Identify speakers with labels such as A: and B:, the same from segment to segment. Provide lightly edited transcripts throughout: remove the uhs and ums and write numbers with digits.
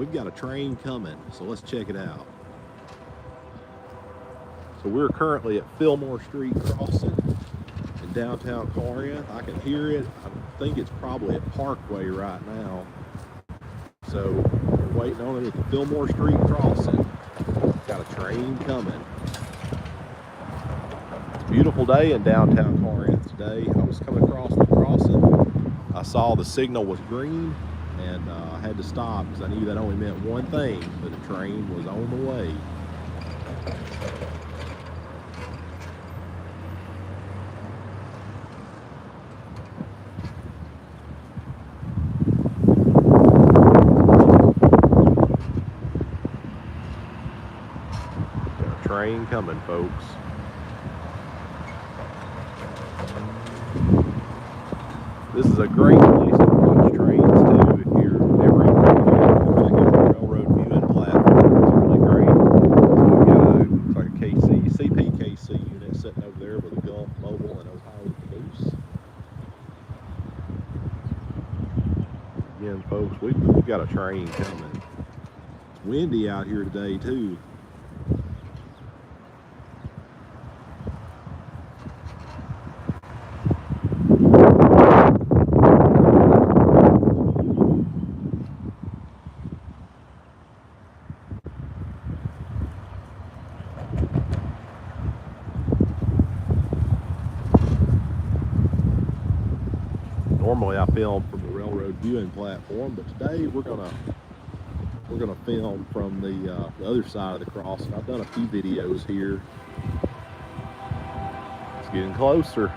A: we've got a train coming, so let's check it out. So we're currently at Fillmore Street crossing in downtown Corinth. I can hear it. I think it's probably at Parkway right now. So we're waiting on it at the Fillmore Street crossing. Got a train coming. It's a beautiful day in downtown Corinth today. I was coming across the crossing. I saw the signal was green, and I had to stop because I knew that only meant one thing, that a train was on the way. Got a train coming, folks. This is a great place to watch trains too. If you're ever in the railroad viewing platform, it's really great. So we've got looks like a CPKC unit sitting over there with a Gulf Mobile and Ohio Caboose. Again, folks, we've got a train coming. It's windy out here today too. Normally I film from the railroad viewing platform, but today we're gonna film from the other side of the crossing. I've done a few videos here. It's getting closer.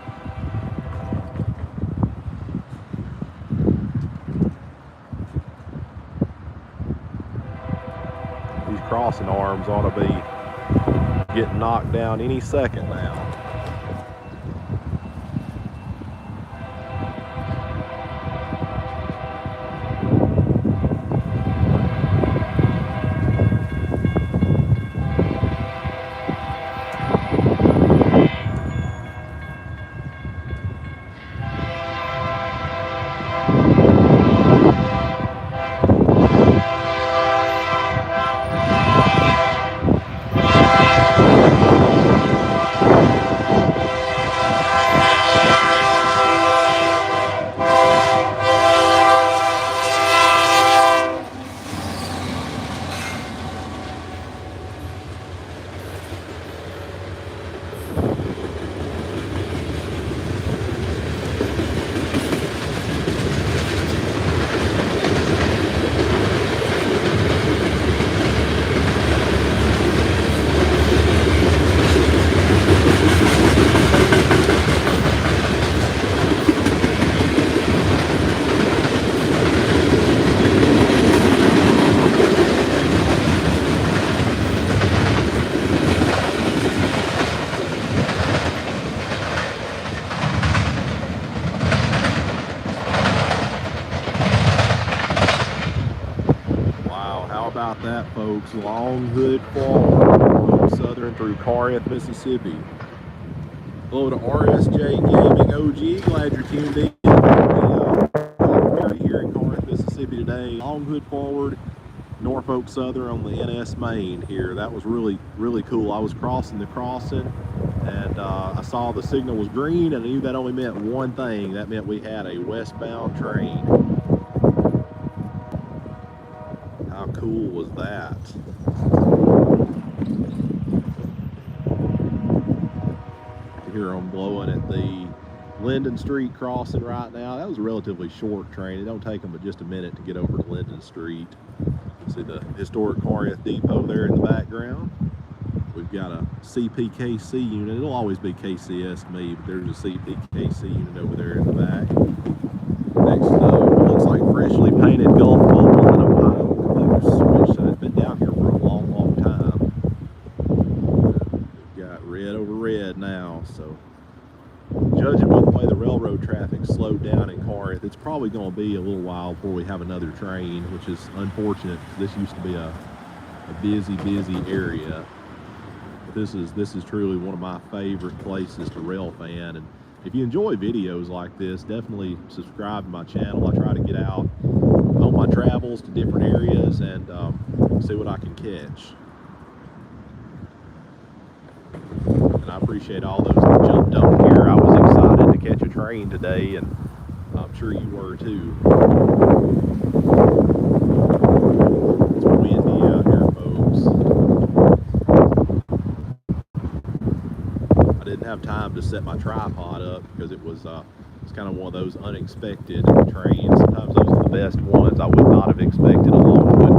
A: These crossing arms ought to be getting knocked down any second now. About that, folks. Long hood forward, southern through Corinth, Mississippi. Hello to RSJ Gaming OG. Glad you're tuned in. We're here in Corinth, Mississippi today. Long hood forward, Norfolk Southern on the NS Main here. That was really cool. I was crossing the crossing, and I saw the signal was green, and I knew that only meant one thing. That meant we had a westbound train. How cool was that? You hear them blowing at the Linden Street crossing right now. That was a relatively short train. It don't take them but just a minute to get over to Linden Street. See the historic Corinth Depot there in the background. We've got a CPKC unit. It'll always be KCS to me, but there's a CPKC unit over there in the back. Next looks like freshly painted Gulf Mobile and Ohio Caboose, which has been down here for a long time. We've got red over red now, so judging by the way the railroad traffic slowed down in Corinth, it's probably going to be a little while before we have another train, which is unfortunate because this used to be a busy area. But this is truly one of my favorite places to rail fan, and if you enjoy videos like this, definitely subscribe to my channel. I try to get out on my travels to different areas and see what I can catch. And I appreciate all those that jumped on here. I was excited to catch a train today, and I'm sure you were too. It's windy out here, folks. I didn't have time to set my tripod up because it's kind of one of those unexpected trains. Sometimes those are the best ones. I would not have expected a longwood.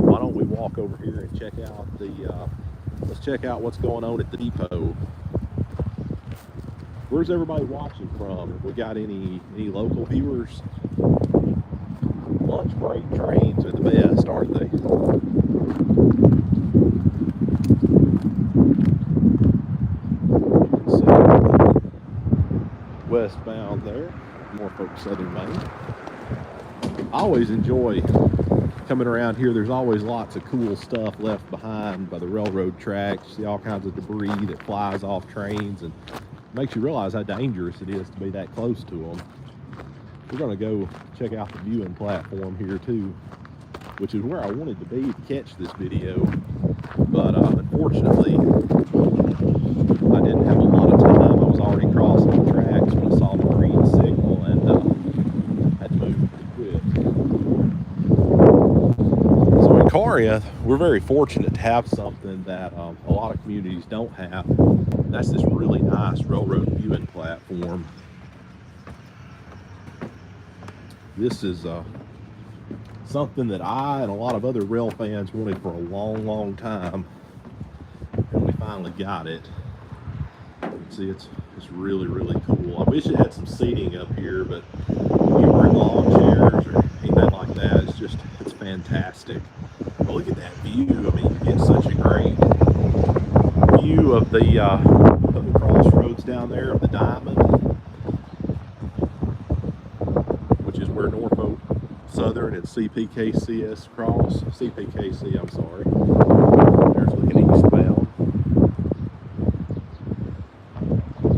A: Why don't we walk over here and check out let's check out what's going on at the depot. Where's everybody watching from? Have we got any local viewers? Lunch break trains are the best, aren't they? You can see westbound there, Norfolk Southern Maine. I always enjoy coming around here. There's always lots of cool stuff left behind by the railroad tracks. See all kinds of debris that flies off trains, and makes you realize how dangerous it is to be that close to them. We're going to go check out the viewing platform here too, which is where I wanted to be to catch this video, but unfortunately I didn't have a lot of time. I was already crossing the tracks when I saw the green signal and had to move pretty quick. So in Corinth, we're very fortunate to have something that a lot of communities don't have. That's this really nice railroad viewing platform. This is something that I and a lot of other rail fans wanted for a long time, and we finally got it. See, it's really cool. I wish it had some seating up here, but you bring lawn chairs or anything like that, it's fantastic. But look at that view. I mean, you get such a great view of the crossroads down there of the Diamond, which is where Norfolk Southern and CPKCS cross. CPKC, I'm sorry. There's looking eastbound.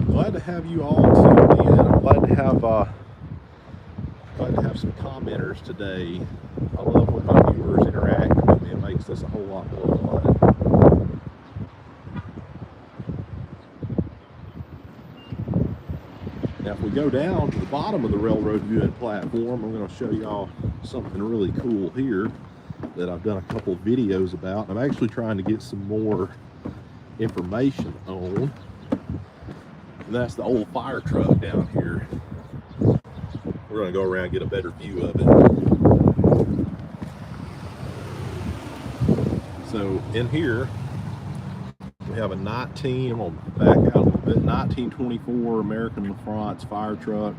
A: Glad to have you all tuned in. I'm glad to have some commenters today. I love when my viewers interact with me. It makes this a whole lot more fun. Now, if we go down to the bottom of the railroad viewing platform, I'm going to show y'all something really cool here that I've done a couple of videos about. I'm actually trying to get some more information on, and that's the old fire truck down here. We're going to go around and get a better view of it. So in here, we have a 1924 American LaFrance fire truck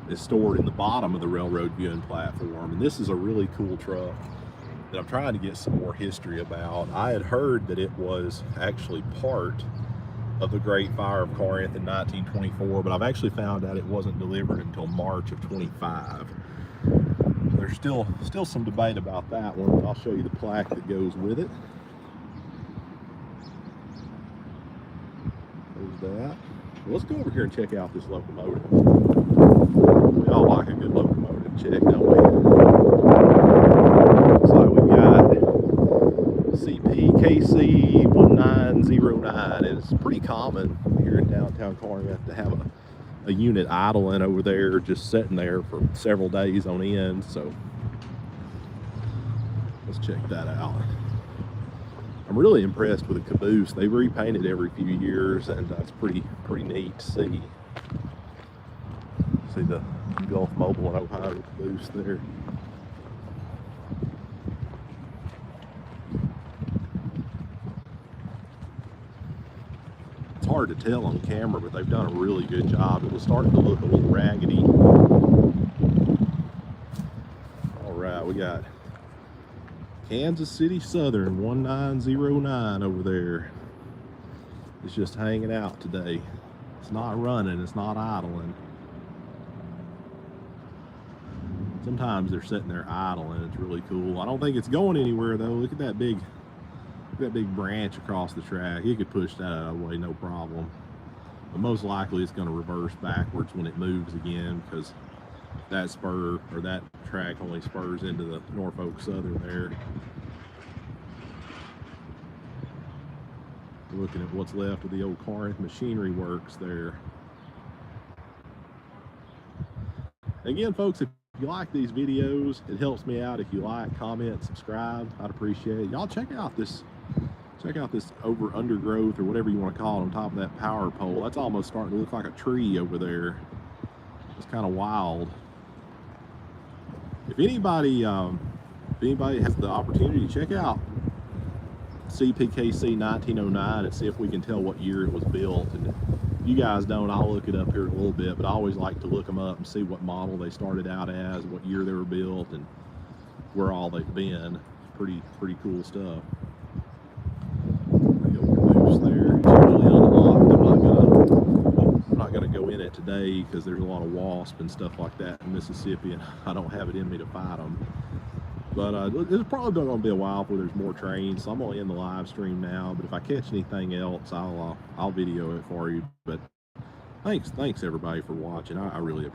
A: is stored in the bottom of the railroad viewing platform. And this is a really cool truck that I'm trying to get some more history about. I had heard that it was actually part of the Great Fire of Corinth in 1924, but I've actually found out it wasn't delivered until March of 25. There's still some debate about that one, but I'll show you the plaque that goes with it. There's that. Well, let's go over here and check out this locomotive. We all like a good locomotive check, don't we? Looks like we've got CPKC 1909. It's pretty common here in downtown Corinth to have a unit idling over there, just sitting there for several days on end. So let's check that out. I'm really impressed with the caboose. They repaint it every few years, and that's pretty neat to see. See the Gulf Mobile and Ohio caboose there. It's hard to tell on camera, but they've done a really good job. It was starting to look a little raggedy. All right, we got Kansas City Southern 1909 over there. It's just hanging out today. It's not running, it's not idling. sometimes they're sitting there idling. It's really cool. I don't think it's going anywhere though. Look at that big branch across the track. You could push that out of the way, no problem. But most likely it's going to reverse backwards when it moves again, because that spur, or that track, only spurs into the Norfolk Southern there. We're looking at what's left of the old Corinth Machinery Works there. Again, folks, if you like these videos, it helps me out if you like, comment, subscribe. I'd appreciate it. Y'all check out this over undergrowth, or whatever you want to call it, on top of that power pole. That's almost starting to look like a tree over there. It's kind of wild. If anybody has the opportunity, check out CPKC 1909 and see if we can tell what year it was built. And if you guys don't, I'll look it up here in a little bit, but I always like to look them up and see what model they started out as, what year they were built, and where all they've been. Pretty cool stuff. The old caboose there, it's usually unlocked. I'm not gonna go in it today because there's a lot of wasp and stuff like that in Mississippi, and I don't have it in me to fight them. But it's probably going to be a while before there's more trains, so I'm going to end the live stream now. But if I catch anything else, I'll video it for you. But thanks everybody for watching. I really appreciate it.